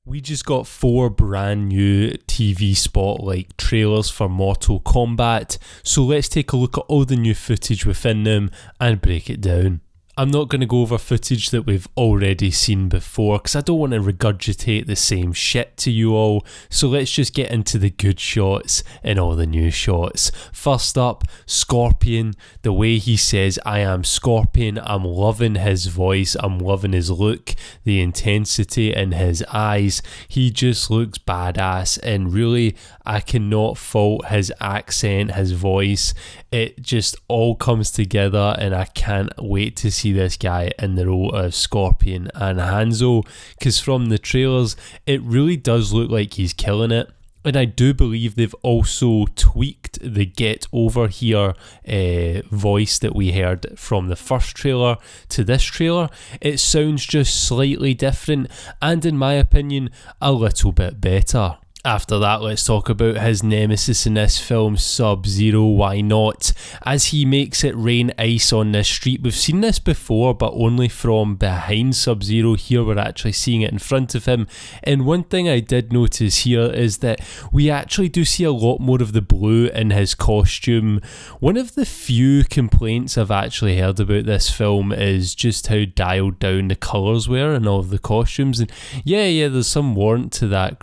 We just got 4 brand new TV Spotlight trailers for Mortal Kombat, so let's take a look at all the new footage within them and break it down. I'm not going to go over footage that we've already seen before because I don't want to regurgitate the same shit to you all, so let's just get into the good shots and all the new shots. First up, Scorpion. The way he says, "I am Scorpion," I'm loving his voice, I'm loving his look, the intensity in his eyes. He just looks badass, and really, I cannot fault his accent, his voice. It just all comes together, and I can't wait to see this guy in the role of Scorpion and Hanzo, because from the trailers it really does look like he's killing it. And I do believe they've also tweaked the "Get Over Here" voice that we heard from the first trailer to this trailer. It sounds just slightly different, and in my opinion, a little bit better. After that, let's talk about his nemesis in this film, Sub-Zero. Why not? As he makes it rain ice on this street. We've seen this before, but only from behind Sub-Zero. Here we're actually seeing it in front of him. And one thing I did notice here is that we actually do see a lot more of the blue in his costume. One of the few complaints I've actually heard about this film is just how dialed down the colours were in all of the costumes. And yeah, there's some warrant to that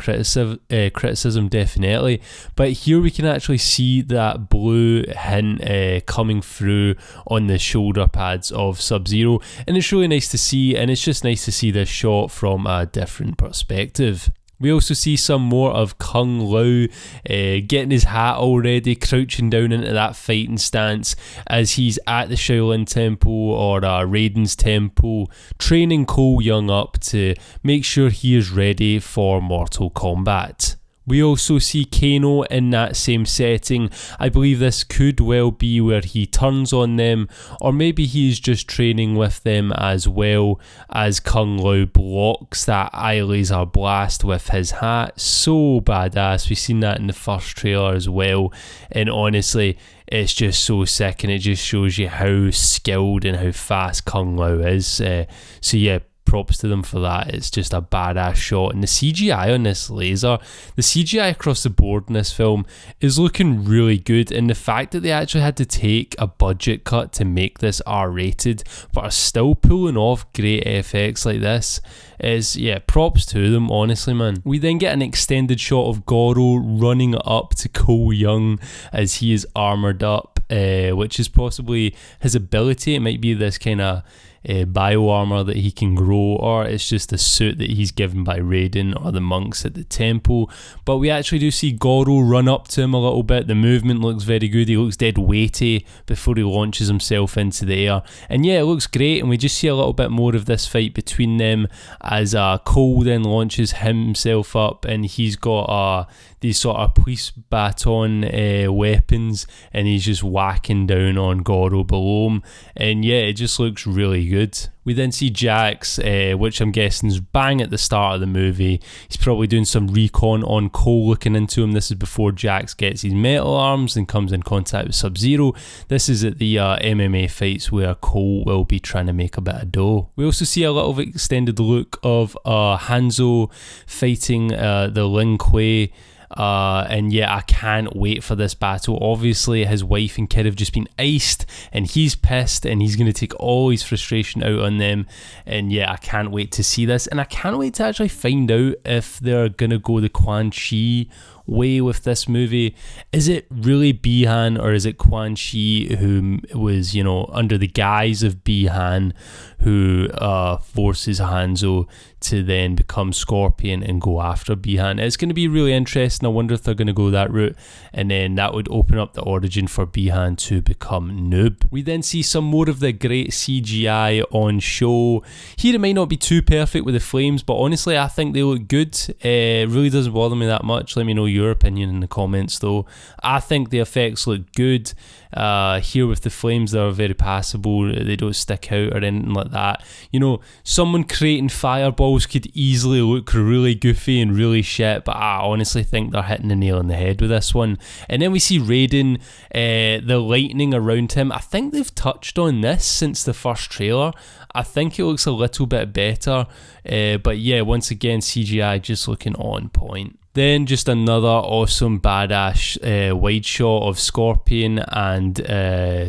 criticism definitely, but here we can actually see that blue hint coming through on the shoulder pads of Sub-Zero, and it's really nice to see, and it's just nice to see this shot from a different perspective. We also see some more of Kung Lao getting his hat already, crouching down into that fighting stance as he's at the Shaolin Temple or Raiden's Temple, training Cole Young up to make sure he is ready for Mortal Kombat. We also see Kano in that same setting. I believe this could well be where he turns on them, or maybe he's just training with them as well, as Kung Lao blocks that eye laser blast with his hat. So badass. We've seen that in the first trailer as well, and honestly, it's just so sick, and it just shows you how skilled and how fast Kung Lao is. So yeah, props to them for that. It's just a badass shot, and the CGI on this laser, the CGI across the board in this film is looking really good, and the fact that they actually had to take a budget cut to make this R-rated but are still pulling off great FX like this is, yeah, props to them, honestly, man. We then get an extended shot of Goro running up to Cole Young as he is armoured up, which is possibly his ability. It might be this kind of bio armor that he can grow, or it's just a suit that he's given by Raiden or the monks at the temple. But we actually do see Goro run up to him a little bit. The movement looks very good. He looks dead weighty before he launches himself into the air, and yeah, it looks great. And we just see a little bit more of this fight between them as Cole then launches himself up, and he's got these sort of police baton weapons, and he's just whacking down on Goro below him, and yeah, it just looks really good. We then see Jax, which I'm guessing is bang at the start of the movie. He's probably doing some recon on Cole, looking into him. This is before Jax gets his metal arms and comes in contact with Sub-Zero. This is at the MMA fights where Cole will be trying to make a bit of dough. We also see a little extended look of Hanzo fighting the Lin Kuei. And yeah, I can't wait for this battle. Obviously, his wife and kid have just been iced, and he's pissed, and he's going to take all his frustration out on them. And yeah, I can't wait to see this, and I can't wait to actually find out if they're going to go the Quan Chi way with this movie. Is it really Bi-Han, or is it Quan Chi who was, under the guise of Bi-Han, who forces Hanzo to then become Scorpion and go after Bi-Han? It's going to be really interesting. I wonder if they're going to go that route, and then that would open up the origin for Bi-Han to become Noob. We then see some more of the great CGI on show. Here it might not be too perfect with the flames, but honestly I think they look good. It really doesn't bother me that much. Let me know your opinion in the comments though. I think the effects look good. Here with the flames, they're very passable. They don't stick out or anything like that. Someone creating fireballs could easily look really goofy and really shit, but I honestly think they're hitting the nail on the head with this one. And then we see Raiden, the lightning around him. I think they've touched on this since the first trailer. I think it looks a little bit better, but yeah, once again, CGI just looking on point. Then just another awesome badass wide shot of Scorpion and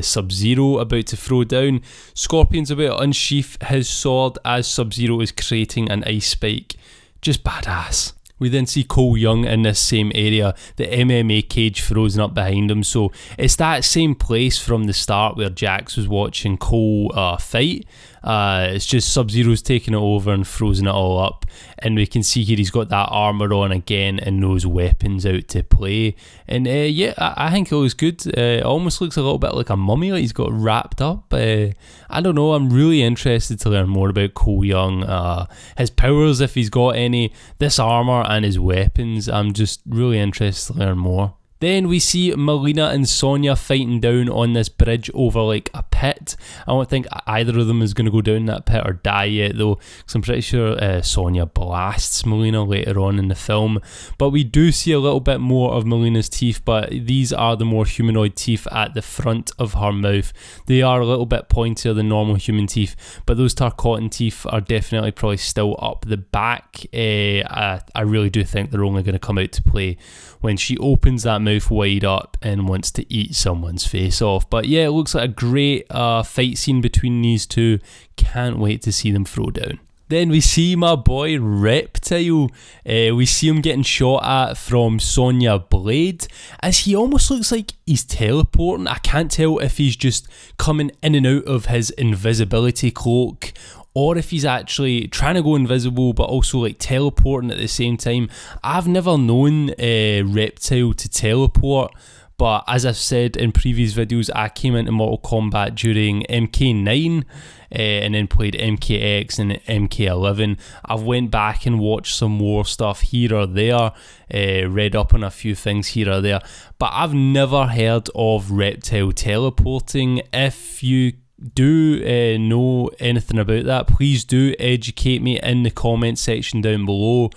Sub-Zero about to throw down. Scorpion's about to unsheath his sword as Sub-Zero is creating an ice spike. Just badass. We then see Cole Young in this same area, the MMA cage frozen up behind him. So it's that same place from the start where Jax was watching Cole fight. It's just Sub-Zero's taking it over and frozen it all up. And we can see here he's got that armour on again and those weapons out to play. And yeah, I think it looks good. It almost looks a little bit like a mummy, like he's got wrapped up. I don't know, I'm really interested to learn more about Cole Young. His powers, if he's got any, this armour and his weapons. I'm just really interested to learn more. Then we see Melina and Sonya fighting down on this bridge over like a pit. I don't think either of them is going to go down that pit or die yet though, because I'm pretty sure Sonya blasts Melina later on in the film. But we do see a little bit more of Melina's teeth, but these are the more humanoid teeth at the front of her mouth. They are a little bit pointier than normal human teeth, but those Tarkatan teeth are definitely probably still up the back. I really do think they're only going to come out to play when she opens that mouth wide up and wants to eat someone's face off. But yeah, it looks like a great fight scene between these two. Can't wait to see them throw down. Then we see my boy Reptile. We see him getting shot at from Sonya Blade, as he almost looks like he's teleporting. I can't tell if he's just coming in and out of his invisibility cloak, or if he's actually trying to go invisible but also like teleporting at the same time. I've never known Reptile to teleport, but as I've said in previous videos, I came into Mortal Kombat during MK9 and then played MKX and MK11. I've went back and watched some more stuff here or there, read up on a few things here or there, but I've never heard of Reptile teleporting. If you do know anything about that, please do educate me in the comment section down below.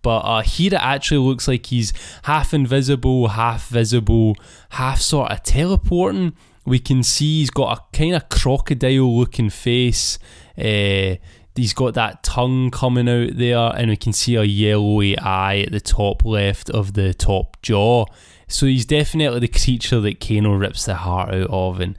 But here it actually looks like he's half invisible, half visible, half sort of teleporting. We can see he's got a kind of crocodile looking face. He's got that tongue coming out there, and we can see a yellowy eye at the top left of the top jaw. So he's definitely the creature that Kano rips the heart out of, and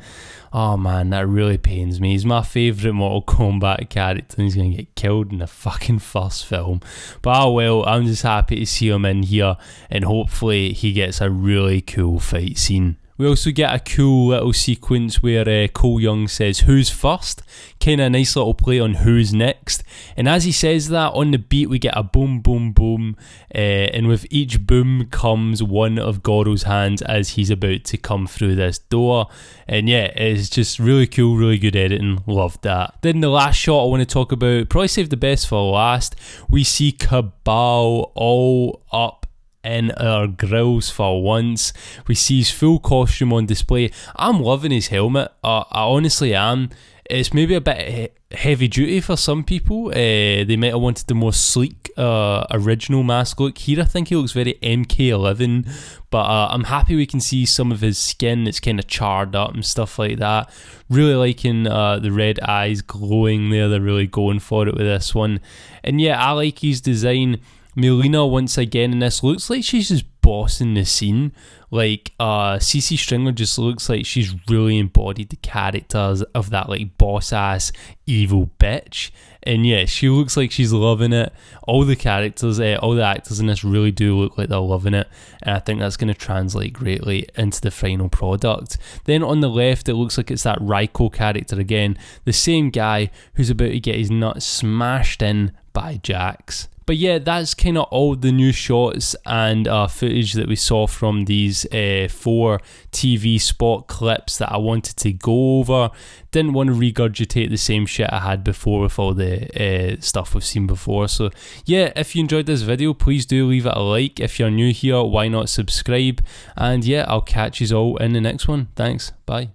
oh man, that really pains me. He's my favourite Mortal Kombat character and he's going to get killed in the fucking first film. But oh well, I'm just happy to see him in here, and hopefully he gets a really cool fight scene. We also get a cool little sequence where Cole Young says, "Who's first?" Kind of a nice little play on who's next. And as he says that, on the beat we get a boom, boom, boom. And with each boom comes one of Goro's hands as he's about to come through this door. And yeah, it's just really cool, really good editing. Loved that. Then the last shot I want to talk about, probably save the best for last. We see Kabal all up in our grills for once. We see his full costume on display. I'm loving his helmet. I honestly am. It's maybe a bit heavy duty for some people. They might have wanted the more sleek original mask look. Here I think he looks very MK11, but I'm happy we can see some of his skin. It's kind of charred up and stuff like that. Really liking the red eyes glowing there. They're really going for it with this one. And yeah, I like his design. Melina once again in this looks like she's just bossing the scene. Like CC Stringer just looks like she's really embodied the characters of that like boss ass evil bitch. And yeah, she looks like she's loving it. All the characters, all the actors in this really do look like they're loving it, and I think that's going to translate greatly into the final product. Then on the left, it looks like it's that Raiko character again, the same guy who's about to get his nuts smashed in by Jax. But yeah, that's kind of all the new shots and footage that we saw from these 4 TV spot clips that I wanted to go over. Didn't want to regurgitate the same shit I had before with all the stuff we've seen before. So yeah, if you enjoyed this video, please do leave it a like. If you're new here, why not subscribe? And yeah, I'll catch you all in the next one. Thanks, bye.